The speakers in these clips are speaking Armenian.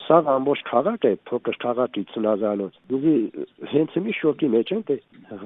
Սա ամբողջ քաղաք է, փոքր քաղաքի ծնազանոց։ Դուք հենց մի շոկի մեջ եք,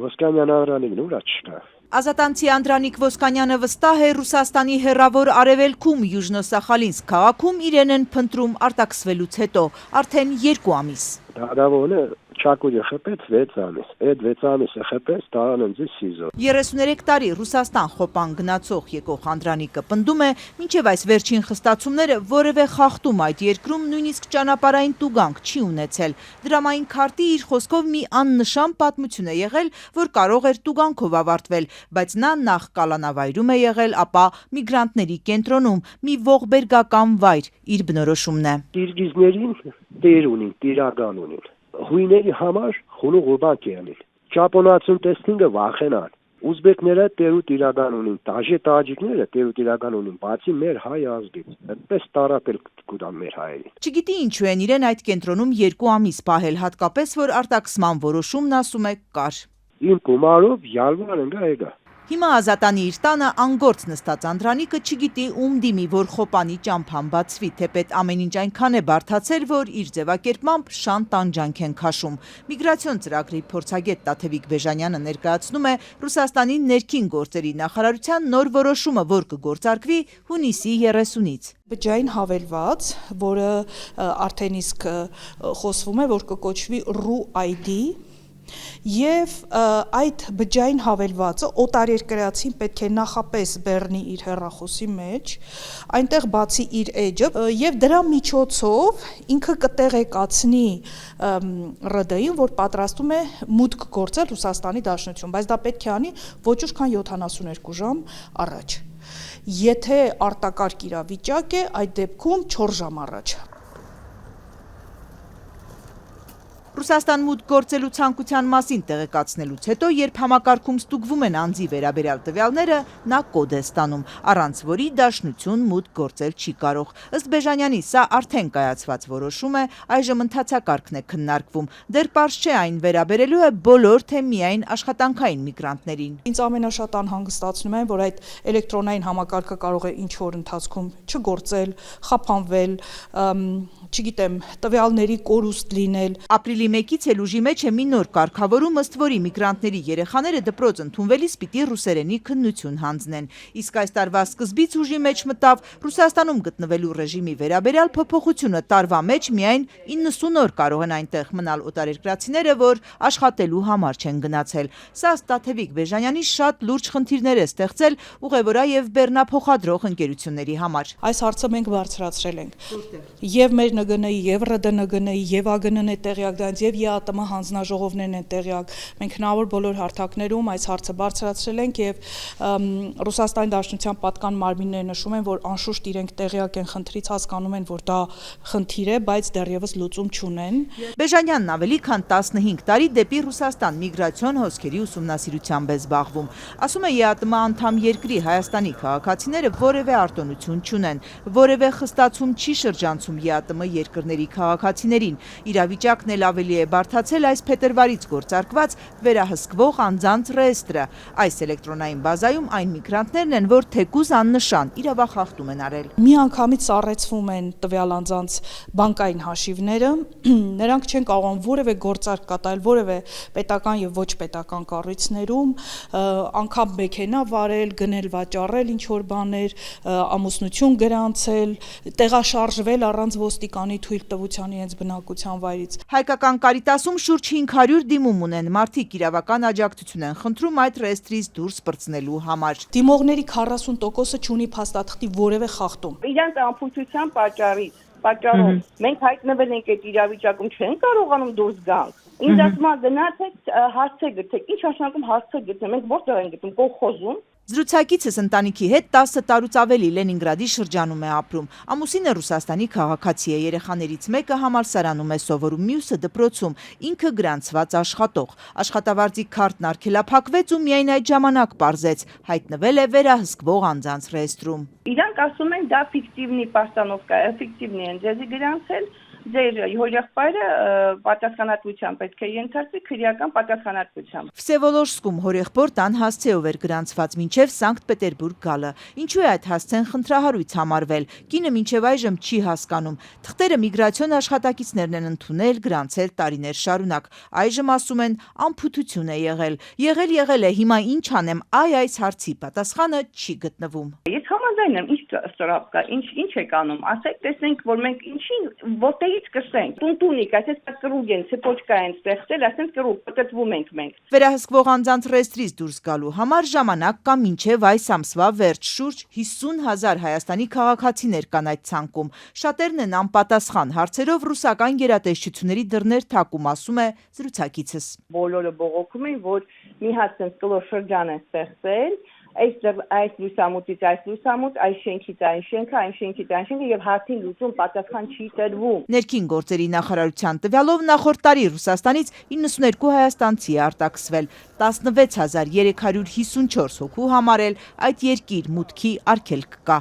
Ոսկանյան Անդրանիկն ուրա չկա։ Ազատանցի Անդրանիկ Ոսկանյանը վստահ է Ռուսաստանի հեռավոր արևելքում Յուժնո-Սախալինսկ քաղաքում իրեն են փնտրում արտաքսվելուց հետո, արդեն 2 ամիս։ Դարավոնը Չակուրի խփեց 6 ամիս, այդ 6 ամիսը խփեց տարան ինձ սիզո։ 33 տարի Ռուսաստան խոպան գնացող եկող Անդրանիկը պնդում է, մինչև այս վերջին խստացումները որևէ խախտում այդ երկրում նույնիսկ ճանապարհային տուգանք չի ունեցել։ Դրամային քարտի իր խոսքով մի աննշան պատմություն է եղել, որ կարող էր տուգանքով ավարտվել, բայց նա նախ կալանավայրում է եղել, ապա միգրանտների կենտրոնում, մի ողբերգական վայր, իր բնորոշումն է։ Կիրգիզներին տեր ունին, տիրական ունին։ Հույների համար խունու ղուբակ եղնին։ Ճապոնացուն տեսնինգը վախենան։ Ուզբեկները տերու տիրական ունին, տաժե տաջիկները տերու տիրական ունին, բացի մեր հայ ազգից։ Այդպես տարապել կուտան մեր հայերին։ Չգիտի ինչու են իրեն այդ կենտրոնում 2 ամիս պահել, հատկապես որ արտաքսման որոշումն ասում է կար։ Իմ գումարով յալվար ընկա եկա։ Հիմա Ազատանի իր տանը անգործ նստած Անդրանիկը չգիտի ում դիմի, որ խոպանի ճամփան բացվի, թեպետ ամեն ինչ այնքան է բարդացել, որ իր ձևակերպմամբ շան տանջանք են քաշում։ Միգրացիոն ծրագրի փորձագետ Տաթևիկ Բեժանյանը ներկայացնում է Ռուսաստանի ներքին գործերի նախարարության նոր որոշումը, որ կգործարկվի հունիսի 30-ից։ Բջջային հավելված, որը արդեն իսկ խոսվում է, որ կկոչվի RU-ID, եւ այդ բջջային հավելվածը օտարերկրացին պետք է նախապես բեռնի իր հեռախոսի մեջ, այնտեղ բացի իր էջը եւ դրա միջոցով ինքը կտեղեկացնի ՌԴ-ին, որ պատրաստում է մուտք գործել Ռուսաստանի Դաշնություն, բայց դա պետք է անի ոչ ուշ քան 72 ժամ առաջ։ Եթե արտակարգ իրավիճակ է, այդ դեպքում 4 ժամ առաջ։ Ռուսաստան մուտք գործելու ցանկության մասին տեղեկացնելուց հետո, երբ համակարգում ստուգվում են անձի վերաբերյալ տվյալները, նա կոդ է ստանում, առանց որի Դաշնություն մուտք գործել չի կարող։ Ըստ Բեժանյանի, սա արդեն կայացված որոշում է, այժմ ընթացակարգն է քննարկվում։ Դեռ պարզ չէ այն վերաբերելու է բոլոր, թե միայն աշխատանքային միգրանտներին։ Ինձ ամենաշատ անհանգստացնում է, որ այդ էլեկտրոնային համակարգը կարող է ինչ որ ընթացքում չգործել, խափանվել, չգիտեմ, տվյալների կորուստ լինել։ Ապրիլի 1-ից էլ ուժի մեջ է մի նոր կարգավորում, ըստ որի միգրանտների երեխաները դպրոց ընդունվելիս պիտի ռուսերենի քննություն հանձնեն։ Իսկ այս տարվա սկզբից ուժի մեջ մտավ Ռուսաստանում գտնվելու ռեժիմի վերաբերյալ փոփոխությունը, տարվա մեջ միայն 90 օր կարող են այնտեղ մնալ օտարերկրացիները, որ աշխատելու համար չեն գնացել։ Սա Տաթևիկ Բեժանյանի շատ լուրջ խնդիրներ է ստեղծել ուղևորա եւ բեռնափոխադրող ընկերությունների համար։ Այս հարցը մենք բարձրացրել ենք։ Եվ մեր ՆԳՆ-ի, եւ ՌԴ-ՆԳՆ-ի, եւ ԱԳՆ-ն է տեղյակ դրանց, եւ ԵԱՏՄ հանձնաժողովներն են տեղյակ։ Մենք հնարավոր բոլոր հարթակներում այս հարցը բարձրացրել ենք եւ Ռուսաստանի Դաշնության պատկան մարմինները նշում են, որ անշուշտ իրենք տեղյակ են խնդրից, հասկանում են, որ դա խնդիր է, բայց դեռևս լուծում չունեն։ Բեժանյանն ավելի քան 15 տարի դեպի Ռուսաստան միգրացիոն հոսքերի ուսումնասիրությամբ է զբաղվում։ Ասում է ԵԱՏՄ անդամ երկրի Հայաստանի քաղաքացիները որևէ արտոնություն չունեն, որևէ խստացում չի շրջանցում ԵԱՏՄ երկրների քաղաքացիներին։ Իրավիճակն էլ ավելի է բարդացել այս փետրվարից գործարկված վերահսկվող անձանց ռեեստրը։ Այս էլեկտրոնային բազայում այն միգրանտներն են, որ թեկուզ աննշան իրավախախտում են արել։ Միանգամից սառեցվում են տվյալ անձանց բանկային հաշիվները, նրանք չեն կարողանում որևէ գործարք կատարել որևէ պետական եւ ոչ պետական կառույցներում, անգամ մեքենա վարել, գնել վաճառել ինչ որ բաներ, ամուսնություն գրանցել, տեղաշարժվել առանց ոստիկանի թույլտվության իրենց բնակության վայրից։ Հայկական Կարիտասում շուրջ 500 դիմում ունեն, մարդիկ իրավական աջակցություն են խնդրում այդ ռեեստրից դուրս պրծնելու համար։ Դիմողների 40%-ը չունի փաստաթղթի որևէ խախտում։ Իրանց անփույթության պատճառով մենք հայտնվել ենք այդ իրավիճակում, չեն կարողանում դուրս գալ։ Ինձ ասում են գնացեք հարցեր գտեք։ Ինչ նշանակում հարցեր գտնել։ Մենք որտեղ ենք գտնում, կողոզում։ Զրուցակիցս ընտանիքի հետ 10 տարուց ավելի Լենինգրադի շրջանում է ապրում։ Ամուսինը Ռուսաստանի քաղաքացի է, երեխաներից մեկը համալսարանում է սովորում, մյուսը դպրոցում, ինքը գրանցված աշխատող։ Աշխատավարձի քարտն արգելափակվեց ու միայն այդ ժամանակ պարզեց, հայտնվել է վերահսկվող անձանց ռեեստրում։ Իրանք ասում են դա ֆիկտիվնի պաստանովկա է, ֆիկտիվնի են ձեզի գրանցել, ձեր հորեղբայրը պատասխանատվության պետք է ենթարկվի քրեական պատասխանատվությամբ։ Վսևոլոժսկում հորեղբոր տան հասցեով էր գրանցված մինչև Սանկտ Պետերբուրգ գալը։ Ինչու է այդ հասցեն խնդրահարույց համարվել։ Կինը մինչև այժմ չի հասկանում։ Թղթերը միգրացիոն աշխատակիցներն են ընդունել, գրանցել տարիներ շարունակ։ Այժմ ասում են անփութություն է եղել։ Եղել է, հիմա ինչ անեմ, այս հարցի պատասխանը չի գտնվում։ Ես համաձայն եմ, ինչ ստորապ կա, ինչ եք անում, ասեք, տեսնենք, որ մենք ինչին, որտեղից կսենք։ Տունտունիկ, այսպես կրուկ են, ցեպոչկա են ստեղծել, ասենք կրուկ, պատտվում ենք մենք։ Վերահսկվող անձանց ռեեստրից դուրս գալու համար ժամանակ կա մինչև այս ամսվա վերջ, շուրջ 50,000 Հայաստանի քաղաքացիներ կան այդ ցանկում։ Շատերն են անպատասխան հարցերով ռուսական գերատեսչությունների դռներ թակում, ասում է զրուցակիցս։ Բոլորը բողոքում են, որ մի հատ կլոր շրջան են ստեղծել, այս լուսամուտից այս լուսամուտ, այս շենքից այն շենքը, այն շենքից այն շենքը եւ հարցին լուծում պատասխան չի տրվում։ Ներքին գործերի նախարարության տվյալով նախորդ տարի Ռուսաստանից 92 հայաստանցի է արտաքսվել, 16354 հոգու համար էլ այդ երկիր մուտքի արգելք կա։